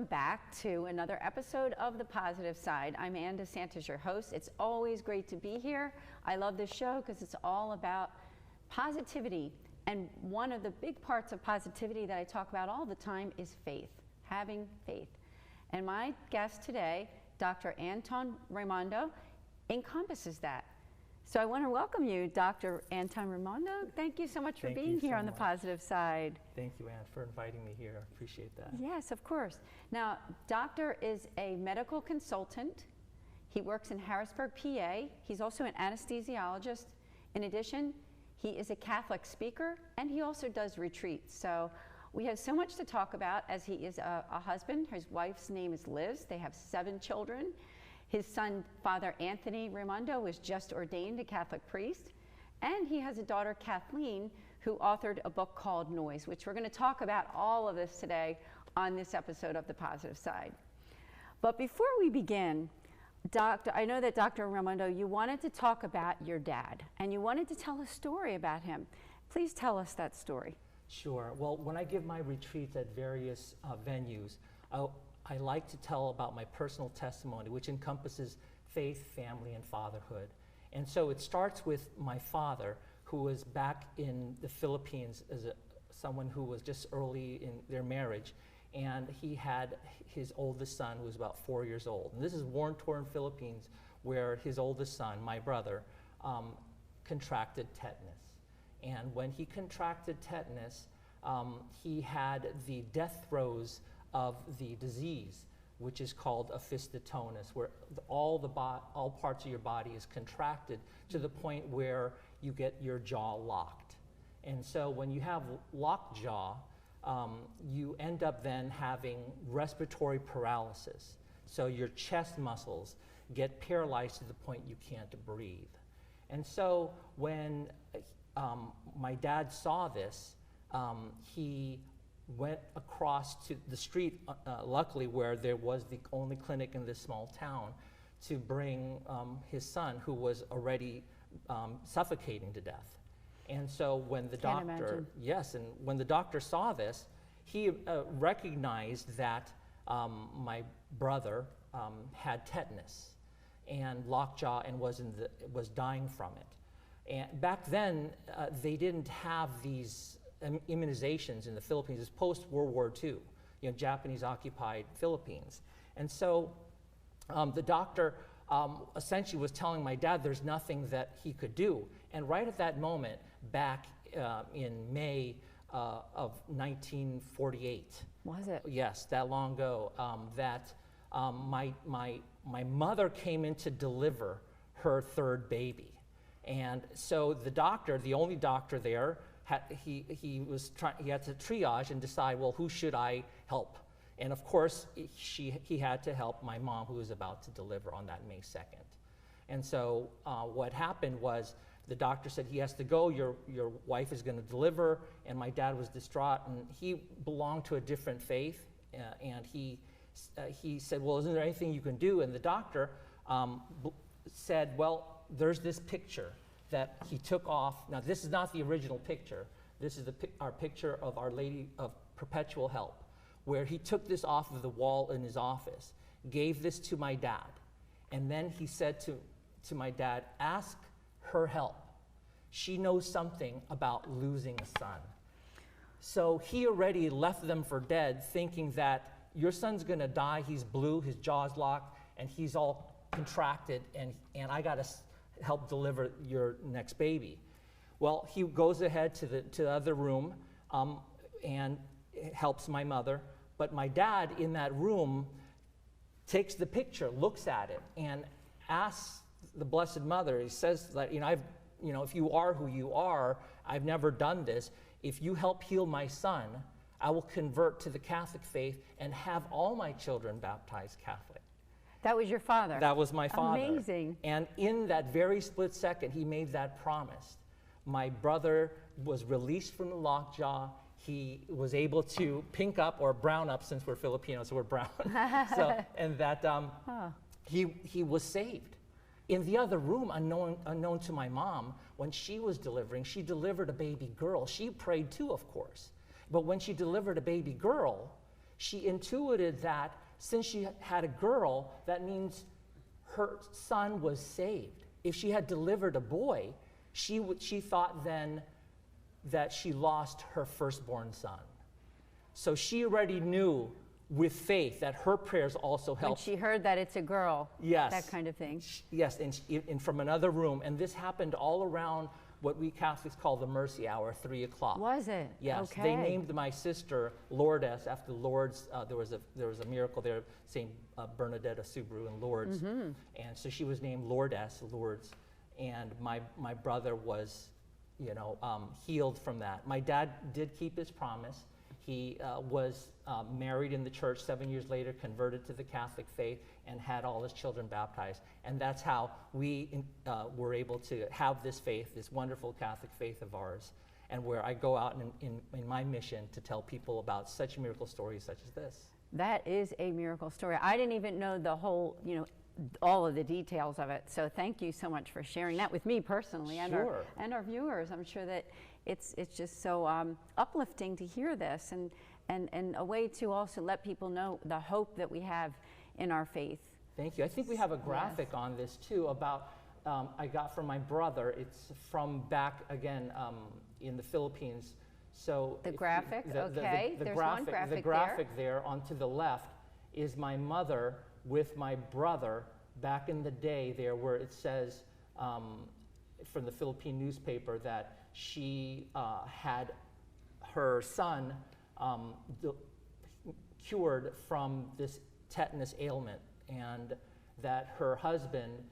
welcome back to another episode of The Positive Side. I'm Ann DeSantis, your host. It's always great to be here. I love this show because it's all about positivity. And one of the big parts of positivity that I talk about all the time is faith, having faith. And my guest today, Dr. Antone Raymundo, encompasses that. So I want to welcome you, Dr. Antone Raymundo. Thank you so much for being here on The Positive Side. Thank you, Ann, for inviting me here. I appreciate that. Yes, of course. Now, Doctor is a medical consultant. He works in Harrisburg, PA. He's also an anesthesiologist. In addition, he is a Catholic speaker, and he also does retreats. So we have so much to talk about, as he is a husband. His wife's name is Liz. They have 7 children. His son, Father Antone Raymundo, was just ordained a Catholic priest. And he has a daughter, Kathleen, who authored a book called Noise, which we're going to talk about all of this today on this episode of The Positive Side. But before we begin, I know that Dr. Raymundo, you wanted to talk about your dad, and you wanted to tell a story about him. Please tell us that story. Sure. Well, when I give my retreats at various venues, I like to tell about my personal testimony, which encompasses faith, family, and fatherhood. And so it starts with my father, who was back in the Philippines as someone who was just early in their marriage. And he had his oldest son, who was about 4 years old. And this is war-torn Philippines, where his oldest son, my brother, contracted tetanus. And when he contracted tetanus, he had the death throes of the disease, which is called a Tetanus, where all parts of your body is contracted to the point where you get your jaw locked. And so when you have locked jaw, you end up then having respiratory paralysis. So your chest muscles get paralyzed to the point you can't breathe. And so when my dad saw this, he went across to the street, luckily, where there was the only clinic in this small town, to bring his son, who was already suffocating to death. And so when the doctor, and when the doctor saw this, he recognized that my brother had tetanus and lockjaw and was dying from it. And back then, they didn't have these immunizations in the Philippines. It's post-World War II, Japanese-occupied Philippines. And so the doctor essentially was telling my dad there's nothing that he could do. And right at that moment, back in May of 1948. Was it? Yes, that long ago, that my mother came in to deliver her 3rd baby. And so the doctor, the only doctor there, he had to triage and decide, well, who should I help? And of course, he had to help my mom, who was about to deliver on that May 2nd. And so what happened was the doctor said, he has to go, your wife is going to deliver, and my dad was distraught, and he belonged to a different faith, and he said, well, isn't there anything you can do? And the doctor said, well, there's this picture that he took off. Now, this is not the original picture. This is our picture of Our Lady of Perpetual Help, where he took this off of the wall in his office, gave this to my dad, and then he said to my dad, ask her help. She knows something about losing a son. So he already left them for dead, thinking that your son's gonna die, he's blue, his jaw's locked, and he's all contracted, and I gotta help deliver your next baby. Well, he goes ahead to the other room and helps my mother, but my dad in that room takes the picture, looks at it, and asks the Blessed Mother, he says that, if you are who you are, I've never done this, if you help heal my son, I will convert to the Catholic faith and have all my children baptized Catholic. That was your father? That was my father. Amazing. And in that very split second, he made that promise. My brother was released from the lockjaw. He was able to pink up or brown up, since we're Filipino, so we're brown. He was saved. In the other room, unknown to my mom, when she was delivering, she delivered a baby girl. She prayed too, of course. But when she delivered a baby girl, she intuited that since she had a girl, that means her son was saved. If she had delivered a boy, she thought then that she lost her firstborn son. So she already knew with faith that her prayers also helped. When she heard that it's a girl, yes, that kind of thing. Yes, and from another room. And this happened all around what we Catholics call the mercy hour, 3 o'clock. Was it? Yes, okay. They named my sister Lourdes after Lourdes. There was a miracle there, Saint Bernadette of Suburban in Lourdes, and so she was named Lourdes. And my brother was, healed from that. My dad did keep his promise. He was married in the church 7 years later, converted to the Catholic faith, and had all his children baptized. And that's how we were able to have this faith, this wonderful Catholic faith of ours, and where I go out in my mission to tell people about such miracle stories such as this. That is a miracle story. I didn't even know the whole, all of the details of it. So thank you so much for sharing that with me personally and our viewers. I'm sure that it's just so uplifting to hear this and a way to also let people know the hope that we have in our faith. Thank you. I think we have a graphic on this too about, I got from my brother. It's from back again in the Philippines. So the graphic, okay. The There's graphic, one graphic the graphic there on to the left is my mother with my brother back in the day there, where it says from the Philippine newspaper that she had her son cured from this tetanus ailment, and that her husband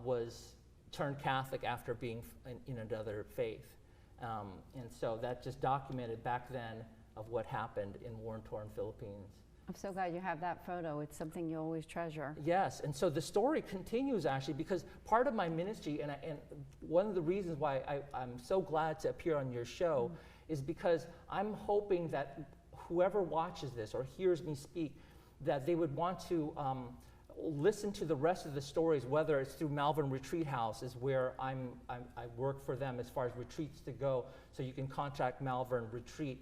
was turned Catholic after being in another faith. And so that just documented back then of what happened in war-torn Philippines. I'm so glad you have that photo. It's something you always treasure. Yes, and so the story continues actually, because part of my ministry, and one of the reasons why I'm so glad to appear on your show is because I'm hoping that whoever watches this or hears me speak, that they would want to listen to the rest of the stories, whether it's through Malvern Retreat House, is where I work for them as far as retreats to go, so you can contact Malvern Retreat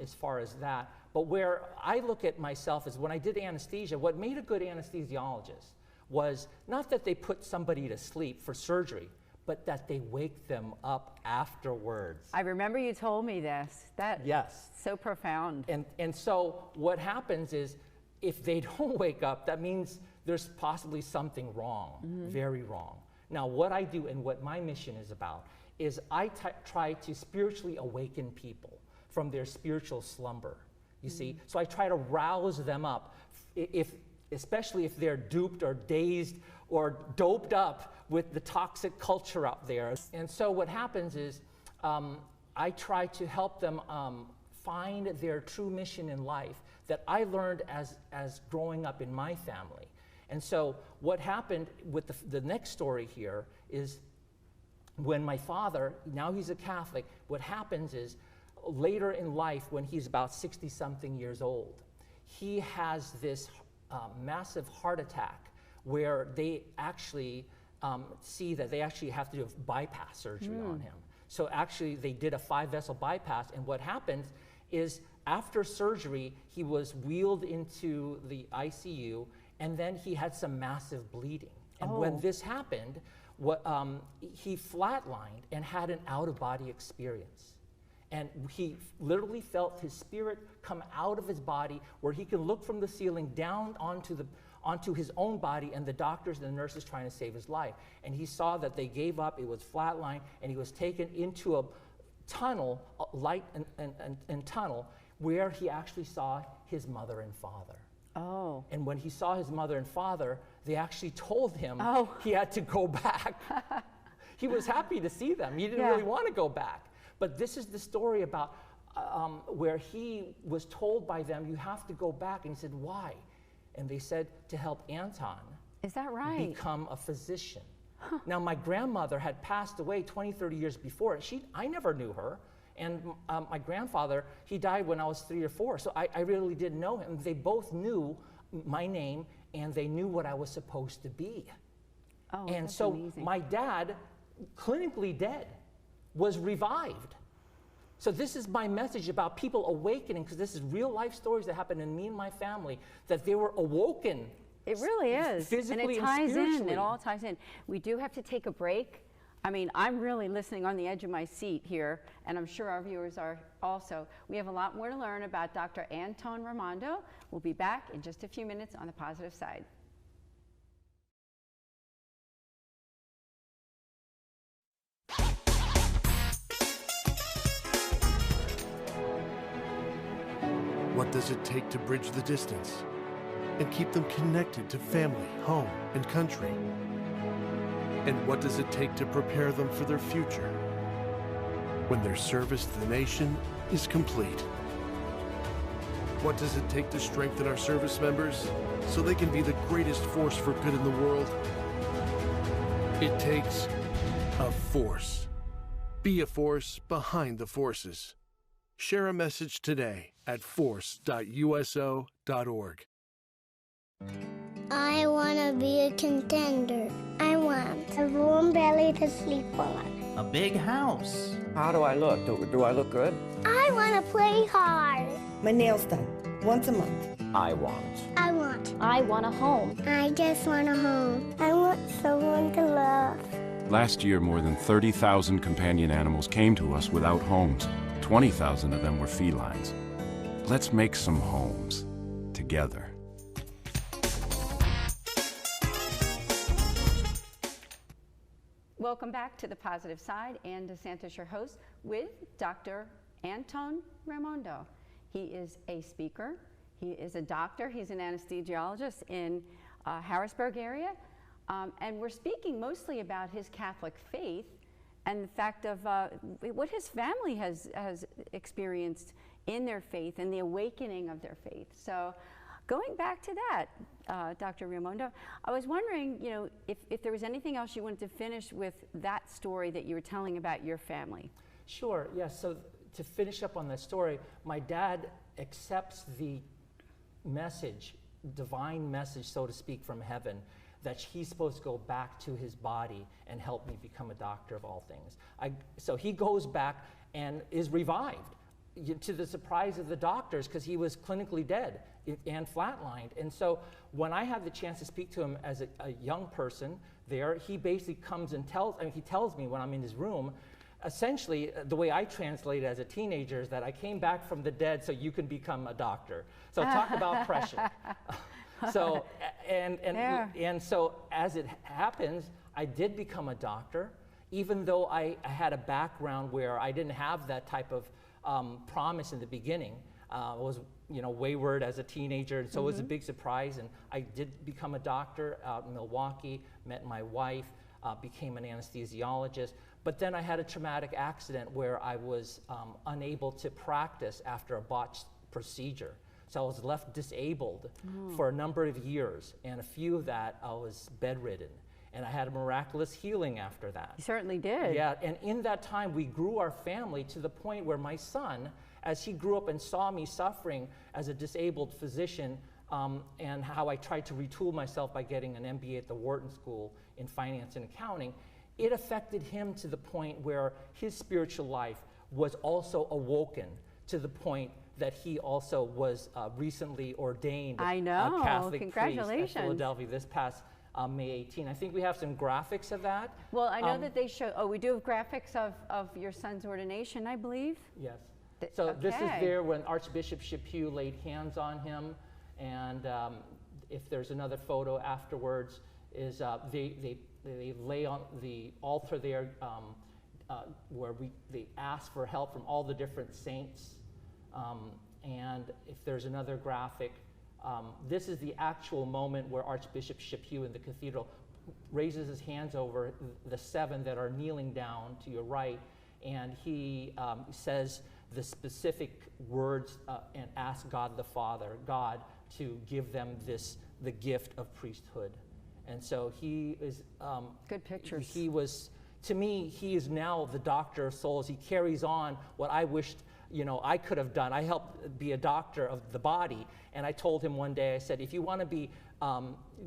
as far as that. But where I look at myself is when I did anesthesia, what made a good anesthesiologist was not that they put somebody to sleep for surgery, but that they wake them up afterwards. I remember you told me this. Yes. So profound. And so what happens is, if they don't wake up, that means there's possibly something wrong, very wrong. Now, what I do and what my mission is about is I try to spiritually awaken people from their spiritual slumber, you see? So I try to rouse them up, especially if they're duped or dazed or doped up with the toxic culture out there. And so what happens is I try to help them find their true mission in life that I learned as growing up in my family. And so what happened with the next story here is when my father, now he's a Catholic, what happens is later in life when he's about 60-something years old, he has this massive heart attack where they actually see that they actually have to do a bypass surgery on him. So actually they did a 5-vessel bypass, and what happens is after surgery, he was wheeled into the ICU, and then he had some massive bleeding. And when this happened, he flatlined and had an out-of-body experience. And he literally felt his spirit come out of his body, where he can look from the ceiling down onto his own body, and the doctors and the nurses trying to save his life. And he saw that they gave up, it was flatlined, and he was taken into a tunnel, light and tunnel, where he actually saw his mother and father. Oh. And when he saw his mother and father, they actually told him he had to go back. He was happy to see them. He didn't really want to go back. But this is the story about where he was told by them, you have to go back. And he said, why? And they said, to help Anton Is that right? become a physician. Now, my grandmother had passed away 20, 30 years before. I never knew her. And my grandfather, he died when I was 3 or 4. So I really didn't know him. They both knew my name, and they knew what I was supposed to be. Oh, and that's so amazing. my dad, clinically dead, was revived. So this is my message about people awakening, because this is real life stories that happened in me and my family, that they were awoken. It really is. Physically and it ties spiritually. in. It all ties in. We do have to take a break. I mean, I'm really listening on the edge of my seat here, and I'm sure our viewers are also. We have a lot more to learn about Dr. Antone Raymundo. We'll be back in just a few minutes on The Positive Side. What does it take to bridge the distance and keep them connected to family, home, and country? And what does it take to prepare them for their future when their service to the nation is complete? What does it take to strengthen our service members so they can be the greatest force for good in the world? It takes a force. Be a force behind the forces. Share a message today at force.uso.org. I want to be a contender. I want a warm belly to sleep on. A big house. How do I look? Do I look good? I want to play hard. My nails done once a month. I want. I want. I want a home. I just want a home. I want someone to love. Last year, more than 30,000 companion animals came to us without homes. 20,000 of them were felines. Let's make some homes together. Welcome back to The Positive Side. Ann DeSantis, your host, with Dr. Antone Raymundo. He is a speaker. He is a doctor. He's an anesthesiologist in Harrisburg area. And we're speaking mostly about his Catholic faith and the fact of what his family has experienced in their faith and the awakening of their faith. So going back to that, Dr. Raymundo, I was wondering, you know, if there was anything else you wanted to finish with that story that you were telling about your family. Sure, yes. So to finish up on that story, my dad accepts the message, divine message, so to speak, from heaven, that he's supposed to go back to his body and help me become a doctor of all things. So he goes back and is revived, to the surprise of the doctors, because he was clinically dead and flatlined. And so when I had the chance to speak to him as a young person there, he basically comes and he tells me when I'm in his room, essentially the way I translate it as a teenager is that I came back from the dead so you can become a doctor. So talk about pressure. So, and so as it happens, I did become a doctor, even though I had a background where I didn't have that type of promise in the beginning. I was, wayward as a teenager, and so it was a big surprise. And I did become a doctor out in Milwaukee, met my wife, became an anesthesiologist. But then I had a traumatic accident where I was unable to practice after a botched procedure. So I was left disabled for a number of years, and a few of that I was bedridden. And I had a miraculous healing after that. You certainly did. Yeah, and in that time we grew our family to the point where my son, as he grew up and saw me suffering as a disabled physician, and how I tried to retool myself by getting an MBA at the Wharton School in finance and accounting, it affected him to the point where his spiritual life was also awoken to the point that he also was recently ordained I know. a Catholic Congratulations. priest at Philadelphia this past May 18. I think we have some graphics of that. Well, I know that they show, we do have graphics of your son's ordination, I believe. Yes. So this is there when Archbishop Chaput laid hands on him, and if there's another photo afterwards, is they lay on the altar there where they ask for help from all the different saints. And if there's another graphic, this is the actual moment where Archbishop Chaput in the cathedral raises his hands over the 7 that are kneeling down to your right, and he says the specific words and asks God the Father, God, to give them the gift of priesthood. And so he is... Good pictures. He was, to me, he is now the doctor of souls. He carries on what I wished I could have done. I helped be a doctor of the body, and I told him one day, I said, if you want to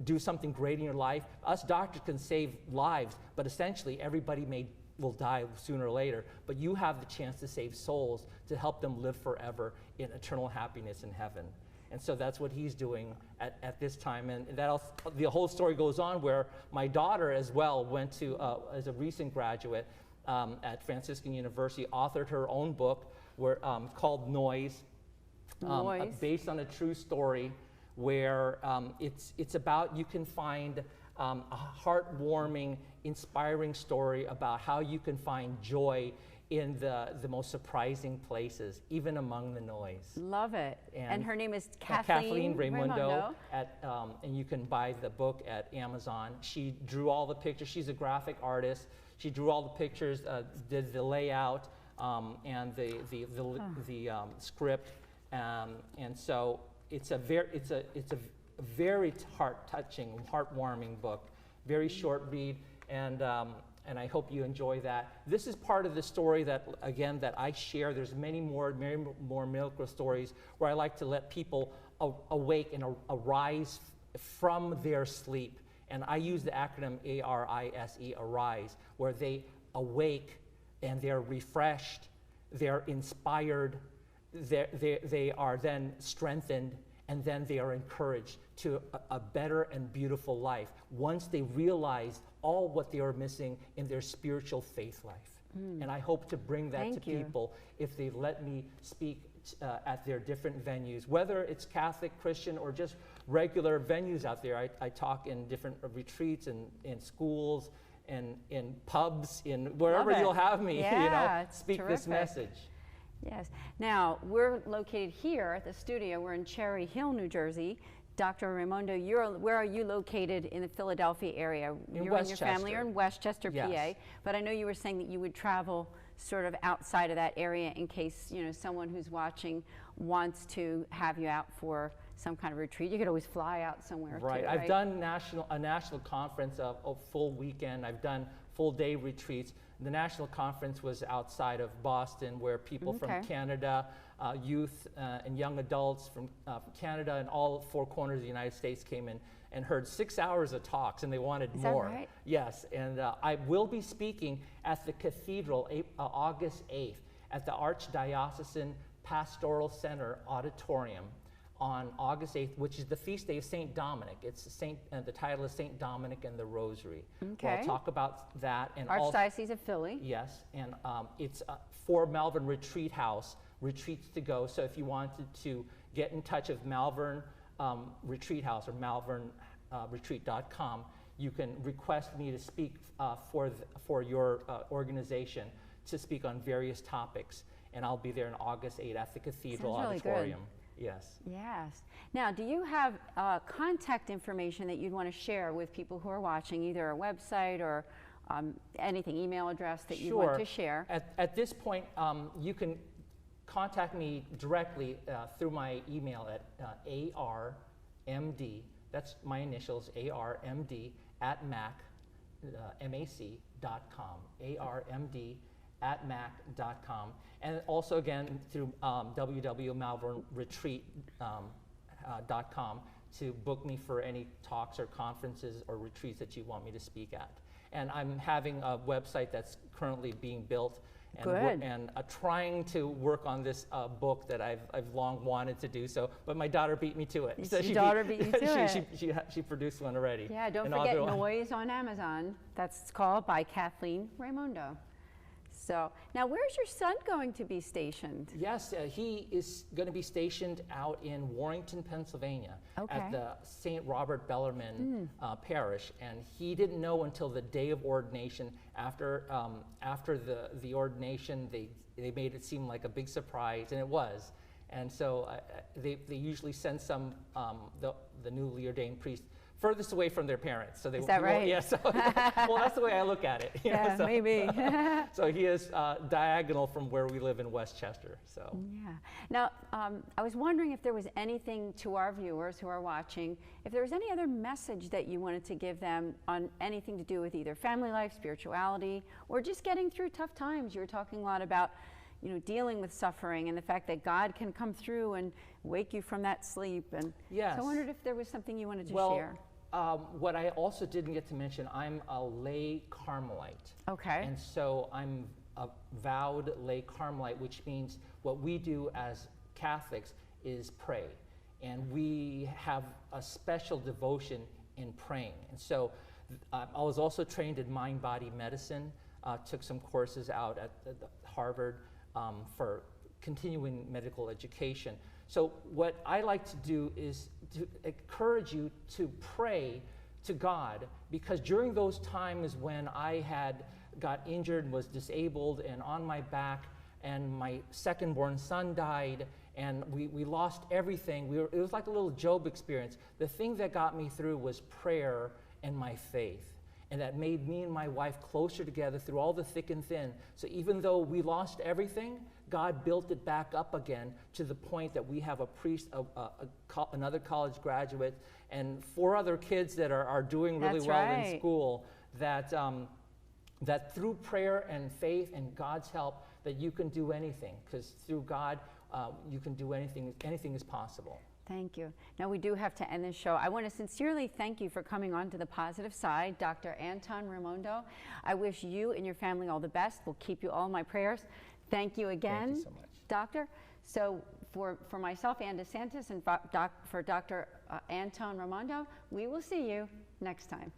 do something great in your life, us doctors can save lives, but essentially everybody may will die sooner or later, but you have the chance to save souls, to help them live forever in eternal happiness in heaven. And so that's what he's doing at this time. And that also, the whole story goes on where my daughter as well went to, as a recent graduate at Franciscan University, authored her own book called Noise, based on a true story where it's about, you can find a heartwarming, inspiring story about how you can find joy in the most surprising places, even among the noise. Love it. And her name is Kathleen Raymundo. And you can buy the book at Amazon. She drew all the pictures. She's a graphic artist. She drew all the pictures, did the layout, and the script. And so it's a very heart-touching, heartwarming book. Very short read, and I hope you enjoy that. This is part of the story that I share. There's many more miracle stories where I like to let people awake and arise from their sleep. And I use the acronym ARISE, arise, where they awake and they're refreshed, they're inspired, they are then strengthened, and then they are encouraged to a better and beautiful life once they realize all what they are missing in their spiritual faith life. And I hope to bring that to people if they let me speak at their different venues, whether it's Catholic, Christian, or just regular venues out there. I talk in different retreats and in schools and in pubs, in wherever you'll have me, speak this message. Yes. Now, we're located here at the studio. We're in Cherry Hill, New Jersey. Dr. Raymundo, where are you located in the Philadelphia area? You and your family are in Westchester, PA. But I know you were saying that you would travel sort of outside of that area in case, someone who's watching wants to have you out for some kind of retreat. You could always fly out somewhere. Right. Too, I've done a national conference of a full weekend. I've done full day retreats. The national conference was outside of Boston, where people from Canada, youth and young adults from Canada and all four corners of the United States came in and heard 6 hours of talks, and they wanted more. Is that right? Yes, and I will be speaking at the Cathedral August 8th at the Archdiocesan Pastoral Center Auditorium on August 8th, which is the feast day of St. Dominic. It's the title is St. Dominic and the Rosary. Okay. We'll talk about that. And Archdiocese of Philly. Yes, and it's for Malvern Retreat House, retreats to go. So if you wanted to get in touch with Malvern Retreat House or malvernretreat.com, you can request me to speak for your organization, to speak on various topics. And I'll be there on August 8th at the Cathedral Auditorium. Good. Yes. Yes. Now, do you have contact information that you'd want to share with people who are watching, either a website or anything, email address that you want to share? At this point, you can contact me directly through my email at ARMD, that's my initials, ARMD @mac.com, ARMD@mac.com. And also, again, through www.malvernretreat.com to book me for any talks or conferences or retreats that you want me to speak at. And I'm having a website that's currently being built and trying to work on this book that I've long wanted to do. So, but my daughter beat me to it. So She produced one already. Yeah, don't forget Noise on Amazon. That's called by Kathleen Raymundo. So now, where's your son going to be stationed? Yes, he is going to be stationed out in Warrenton, Pennsylvania, at the St. Robert Bellarmine Parish, and he didn't know until the day of ordination. After the ordination, they made it seem like a big surprise, and it was. And so they usually send some the newly ordained priest furthest away from their parents. So is that right? Yeah. So, well, that's the way I look at it. Yeah, so, maybe. So he is diagonal from where we live in Westchester. So. Yeah. Now, I was wondering if there was anything to our viewers who are watching, if there was any other message that you wanted to give them on anything to do with either family life, spirituality, or just getting through tough times. You were talking a lot about, dealing with suffering and the fact that God can come through and wake you from that sleep. And yes. So I wondered if there was something you wanted to share. what I also didn't get to mention, I'm a lay Carmelite. Okay. And so I'm a vowed lay Carmelite, which means what we do as Catholics is pray. And we have a special devotion in praying. And so I was also trained in mind-body medicine, took some courses out at Harvard for continuing medical education. So what I like to do is to encourage you to pray to God, because during those times when I had got injured, was disabled and on my back, and my second-born son died, and we lost everything. It was like a little Job experience. The thing that got me through was prayer and my faith. And that made me and my wife closer together through all the thick and thin. So even though we lost everything, God built it back up again to the point that we have a priest, another college graduate, and 4 other kids that are doing really well in school, that through prayer and faith and God's help, that you can do anything, because through God, you can do anything. Anything is possible. Thank you. Now we do have to end this show. I want to sincerely thank you for coming on to the positive side, Dr. Antone Raymundo. I wish you and your family all the best. We'll keep you all in my prayers. Thank you again, thank you so much, Doctor. So for myself, Ann DeSantis, and for Dr. Antone Raymundo, we will see you next time.